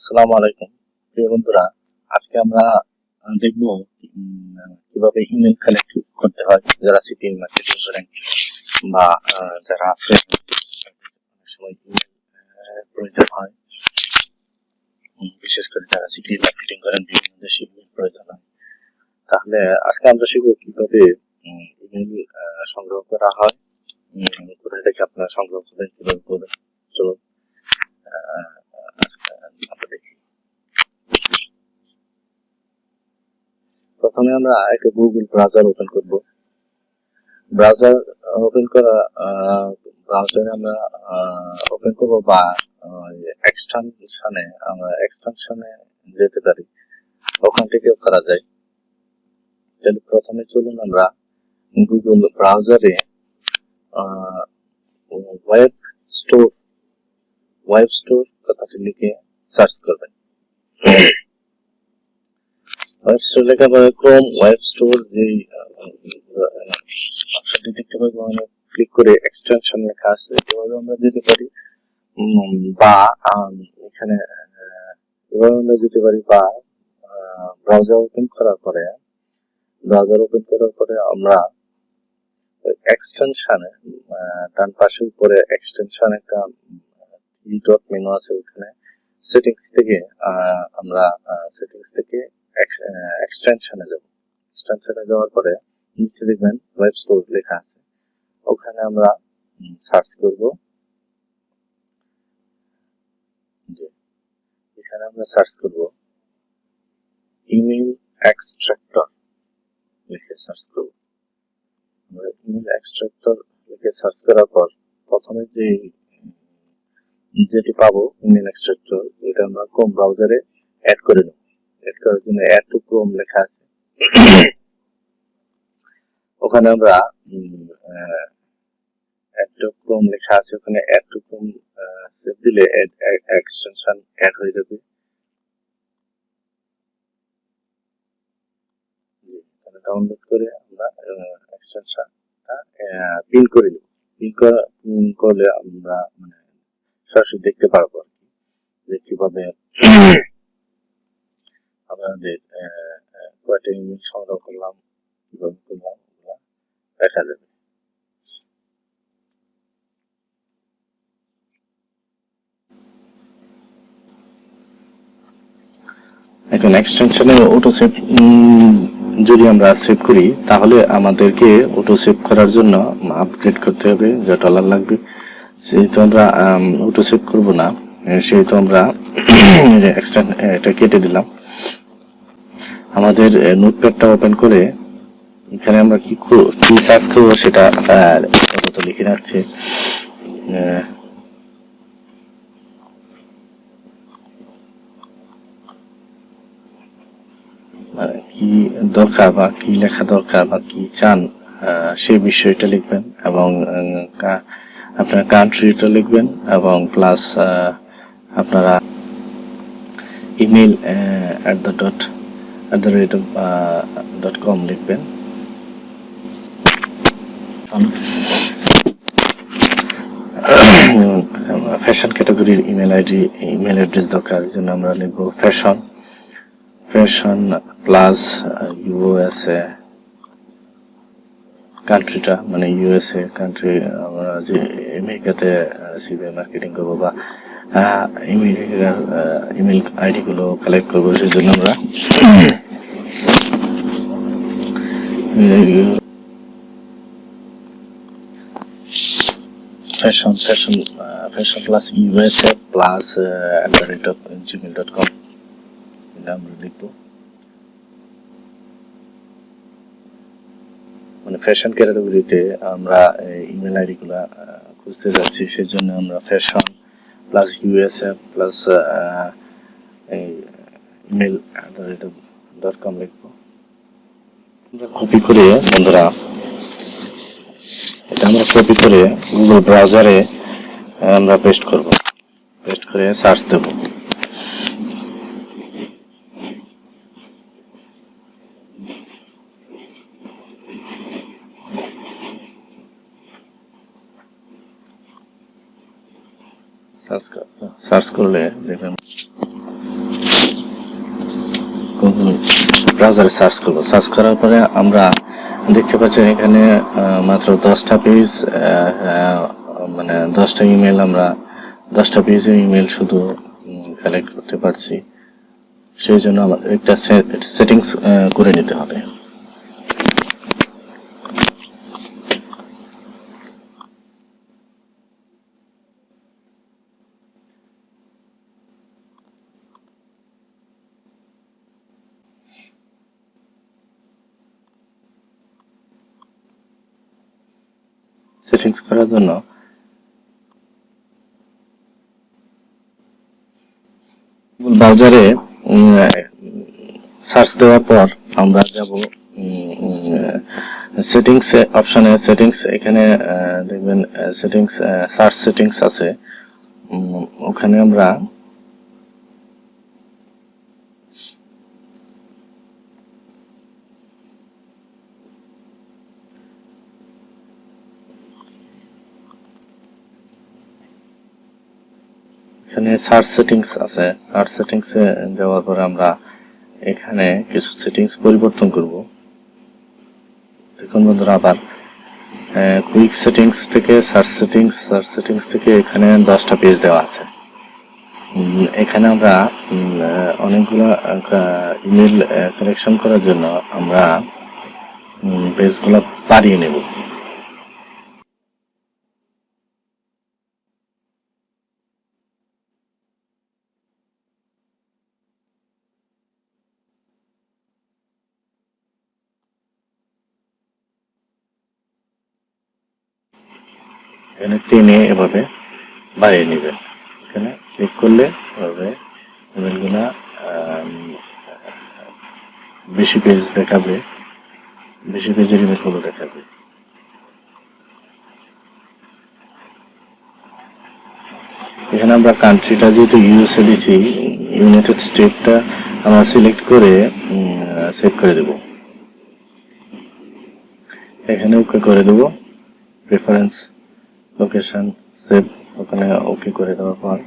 আসসালামু আলাইকুম প্রিয় বন্ধুরা, আজকে আমরা দেখব কিভাবে ইমেল কালেক্ট করতে হয় যারা সিপিএম মার্কেটিং করেন বা যারা অনেক সময় ইমেল প্রয়োজন হয়, বিশেষ করে যারা সিপিএম মার্কেটিং করেন বিভিন্ন দেশে ইমেল প্রয়োজন হয়। তাহলে আজকে আমরা শিখব কিভাবে ইমেল সংগ্রহ করা হয়, কোথায় থেকে আপনারা সংগ্রহ করবেন, কিভাবে করবেন। চলুন প্রথমে আমরা একটা গুগল ব্রাউজার ওপেন করব। ব্রাউজার ওপেন করা ব্রাউজারে আমরা ওপেন করব বা এক্সটেনশনে যেতে পারি, ওখান থেকেও করা যায়। তাহলে প্রথমে চলুন আমরা গুগল ব্রাউজারে ওয়েব স্টোর কথাটি লিখে সার্চ করবেন। ওয়েব স্টোর লেখার পরে ক্রোম ওয়েব স্টোর যে অপশনটি দেখতে পাবো, আমরা ক্লিক করে এক্সটেনশন লেখা আছে এভাবে আমরা যেতে পারি, বা এখানে এভাবে আমরা যেতে পারি, বা ব্রাউজার ওপেন করার পরে আমরা এক্সটেনশনে ডান পাশে উপরে এক্সটেনশন একটা থ্রি ডট মেনু আছে, ওখানে সেটিংস থেকে আমরা এক্সটেনশনে যাব। এক্সটেনশনে যাওয়ার পরে নিচে দেখবেন ওয়েব স্টোর লেখা আছে, ওখানে আমরা সার্চ করব। এখানে আমরা সার্চ করব ইমেল এক্সট্রাক্টর লিখে সার্চ করব। আমরা ইমেল এক্সট্রাক্টর লিখে সার্চ করার পর প্রথমে যেটি পাবো ইমেল এক্সট্রাক্টর, এটা আমরা ক্রোম ব্রাউজারে অ্যাড করে নেব। অ্যাড করার জন্য অ্যাড টু ক্রোম লেখা আছে, ওখানে আমরা অ্যাড টু ক্রোম লেখা আছে, ওখানে অ্যাড টু ক্রোম সেভ দিলে এক্সটেনশন অ্যাড হয়ে যাবে। ডাউনলোড করে আমরা এক্সটেনশনটা পিন করে নেব। পিন করলে আমরা সরাসরি দেখতে পারবো যে কিভাবে আমাদের কয়টা ইমেল সংগ্রহ করলাম, কিভাবে করলাম, ওগুলা দেখা যাবে। এখন এক্সটেনশনে অটো সেভ যদি আমরা সেভ করি, তাহলে আমাদেরকে অটো সেভ করার জন্য আপগ্রেড করতে হবে, যা ডলার লাগবে। সেহেতু আমরা অটো সেভ করব না, সেহেতু আমরা এটা কেটে দিলাম। আমাদের নোটপ্যাডটা ওপেন করে এখানে আমরা কি সার্চ করবো সেটা আপাতত লিখে রাখছি। কি দরকার বা কি লেখা দরকার বা কি চান সেই বিষয়টা লিখবেন, এবং আপনার কান্ট্রিটা লিখবেন, এবং প্লাস আপনারা ইমেল @.com লিখবেন। ফ্যাশন ক্যাটাগরির ইমেল অ্যাড্রেস দরকার, এই জন্য আমরা লিখবো ফ্যাশন প্লাস ইউএসএ, কান্ট্রিটা মানে ইউএসএ কান্ট্রি। আমরা যে আমেরিকাতে সিপিএম মার্কেটিং করবো বা ইমেল আইডি গুলো কালেক্ট করবো, সেই জন্য আমরা fashion plus USA plus @gmail.com এটা আমরা লিখবো। মানে ফ্যাশন ক্যাটাগরিতে আমরা ইমেল আইডি গুলা খুঁজতে যাচ্ছি, সেই জন্য আমরা fashion plus USA plus email@.com লিখবো। আমরা কপি করে বন্ধুরা, এটা আমরা কপি করে গুগল ব্রাউজারে আমরা পেস্ট করে সার্চ দেব। সার্চ করলে দেখবেন গুগল ব্রাউজারে সার্চ করব। সার্চ করার পরে আমরা দেখতে পাচ্ছি এখানে মাত্র 10টা পেজ, মানে 10টা ইমেল, আমরা 10টা পেজের ইমেল শুধু কালেক্ট করতে পারছি। সেই জন্য আমাদের একটা সেটিংস করে নিতে হবে। সেটিংস করার জন্য গুগল ব্রাউজারে সার্চ দেওয়ার পর আমরা যাব সেটিংস অপশনে। সেটিংস এখানে দেখবেন সেটিংস, সার্চ সেটিংস আছে, ওখানে আমরা এখানে সার্চ সেটিংস আছে। সার্চ সেটিংসে যাওয়ার পরে আমরা এখানে কিছু সেটিংস পরিবর্তন করব। দেখুন বন্ধুরা, আবার কুইক সেটিংস থেকে সার্চ সেটিংস থেকে এখানে 10টা পেজ দেওয়া আছে। এখানে আমরা অনেকগুলো ইমেল কালেকশন করার জন্য আমরা পেজগুলো বাড়িয়ে নেব। এখানে টেনে এভাবে বাড়িয়ে নেবেন। এখানে ক্লিক করলে এভাবে ইমেলগুলা বেশি পেজ দেখাবে, বেশি পেজের ইমেলগুলো দেখাবে। এখানে আমরা কান্ট্রিটা যেহেতু ইউএসএ দিছি, ইউনাইটেড স্টেটটা আমরা সিলেক্ট করে সেভ করে দেব। এখানে ওকে করে দেব, প্রেফারেন্স, লোকেশন, সেভ, ওখানে ওকে করে দেওয়ার পর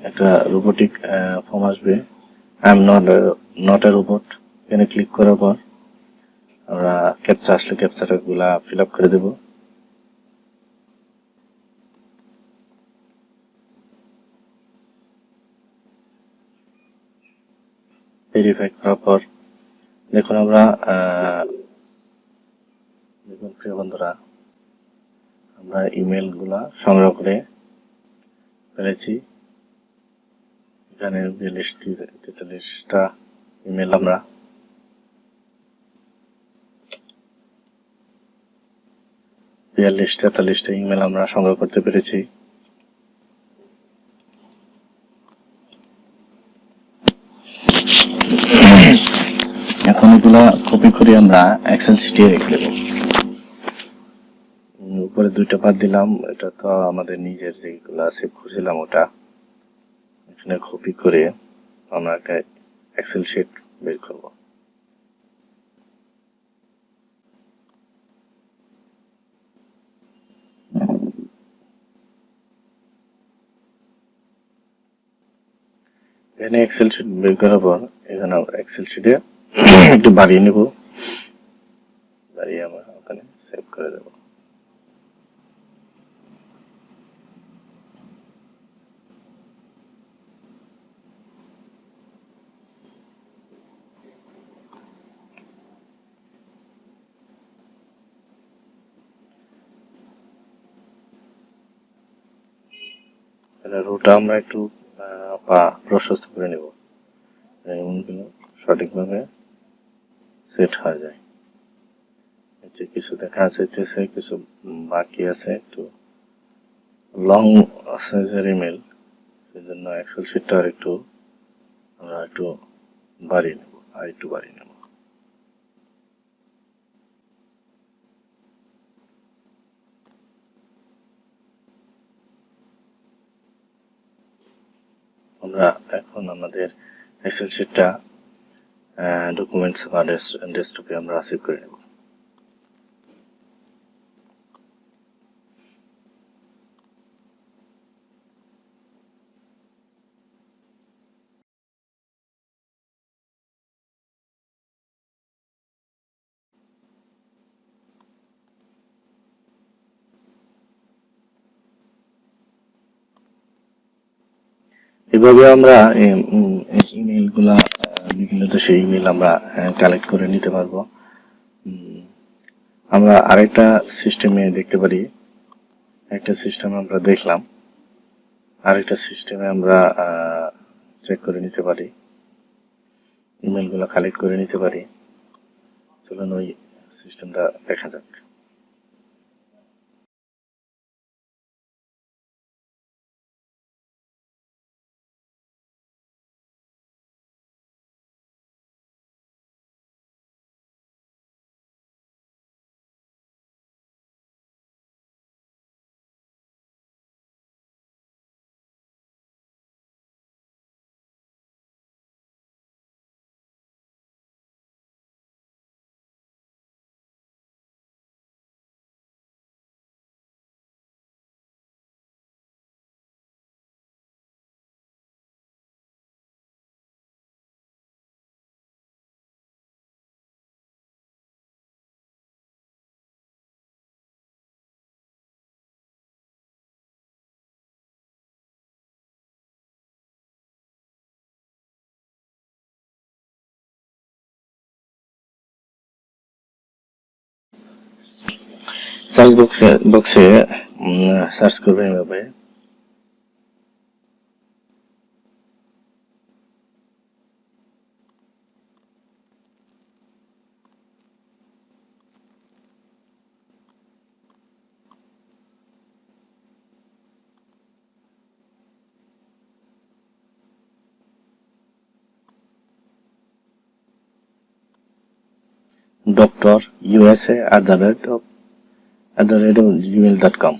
একটা রোবোটিক ফর্ম আসবে, I am not a robot. এখানে ক্লিক করার পর আমরা ক্যাপচা আসলে ক্যাপচাটা গুলা ফিল আপ করে দেব। ভেরিফাই করার পর দেখুন আমরা দেখুন প্রিয় বন্ধুরা, আমরা ইমেল গুলা সংগ্রহ করে ফেলেছি। এখানে 43টা ইমেল আমরা টা ইমেল আমরা সংগ্রহ করতে পেরেছি। এখন এগুলা কপি করে আমরা এক্সেল শিটে রেখে দেব। উপরে 2টা বাদ দিলাম, এটা তো আমাদের নিজের যেগুলা সেভ করেছিলাম ওটা। এখানে কপি করে আমরা একটা এক্সেল শিট বের করব। এখানে এক্সেল শিট বের করার পর এখানে আমরা এক্সেল শিটে একটু বাড়িয়ে নেব, বাড়িয়ে আমরা ওখানে সেভ করে দেব। রোটা আমরা একটু প্রশস্ত করে নেব, এমনগুলো সঠিকভাবে সেট হয়ে যায়। কিছু দেখা যাইতেছে, কিছু বাকি আছে, একটু লং সাইজের ইমেল, সেজন্য এক্সেল শিটটা আর একটু আমরা একটু বাড়িয়ে নেব, আর একটু বাড়িয়ে নেব। আমরা এখন আমাদের এক্সেল শিটটা ডকুমেন্টস বা ডেস্কটপে আমরা সেভ করে নেব। এভাবে আমরা ইমেল গুলা বিভিন্ন দেশে ইমেল আমরা কালেক্ট করে নিতে পারবো। আমরা আরেকটা সিস্টেমে দেখতে পারি, একটা সিস্টেম আমরা দেখলাম, আরেকটা সিস্টেমে আমরা চেক করে নিতে পারি, ইমেল গুলা কালেক্ট করে নিতে পারি। চলুন ওই সিস্টেমটা দেখা যাক। সার্চ বক্সে সার্চ করবেন এভাবে drUSA@gmail.com।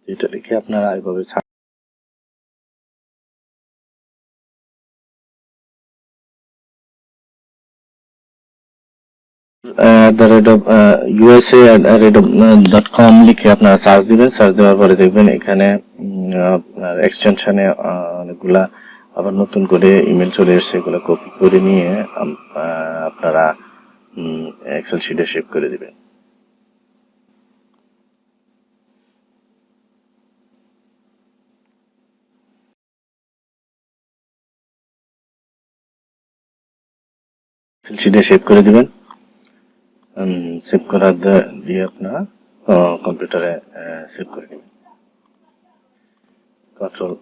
এটা লিখে আপনারা এইভাবে USA@com লিখে আপনারা সার্চ দিবেন। সার্চ দেওয়ার পরে দেখবেন এখানে আপনার এক্সটেনশনে অনেকগুলা আবার নতুন করে ইমেল চলে এসেছে, এগুলো কপি করে নিয়ে আপনারা এক্সেল শিটে সেভ করে দিবেন। এক্সেল শিটে সেভ করে দিবেন। সেভ করার দিয়ে আপনারা কম্পিউটারে সেভ করে দিবেন। কন্ট্রোল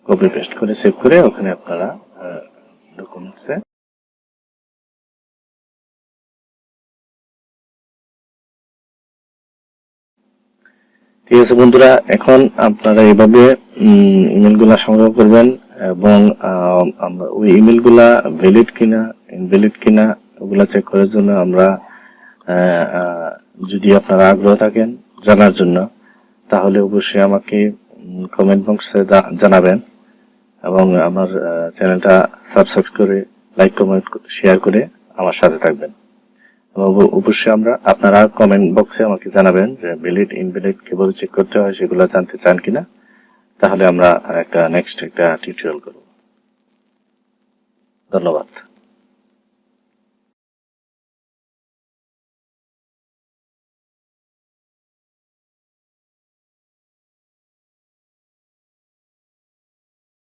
কপি পেস্ট করে সেভ করে ওখানে আপনারা ডকুমেন্টসে ঠিক আছে বন্ধুরা, এখন আপনারা এইভাবে ইমেল গুলা সংগ্রহ করবেন এবং ওই ইমেল গুলা ভ্যালিড কিনা ইনভ্যালিড কিনা ওগুলা চেক করার জন্য আমরা যদি আপনারা আগ্রহ থাকেন জানার জন্য, তাহলে অবশ্যই আমাকে কমেন্ট বক্সে জানাবেন এবং আমার চ্যানেলটা সাবস্ক্রাইব করে লাইক কমেন্ট শেয়ার করে আমার সাথে থাকবেন। অবশ্যই আপনারা কমেন্ট বক্সে আমাকে জানাবেন যে ভ্যালিড ইনভ্যালিড কিভাবে চেক করতে হয় সেগুলো জানতে চান কিনা, তাহলে আমরা নেক্সট একটা টিউটোরিয়াল করব। ধন্যবাদ।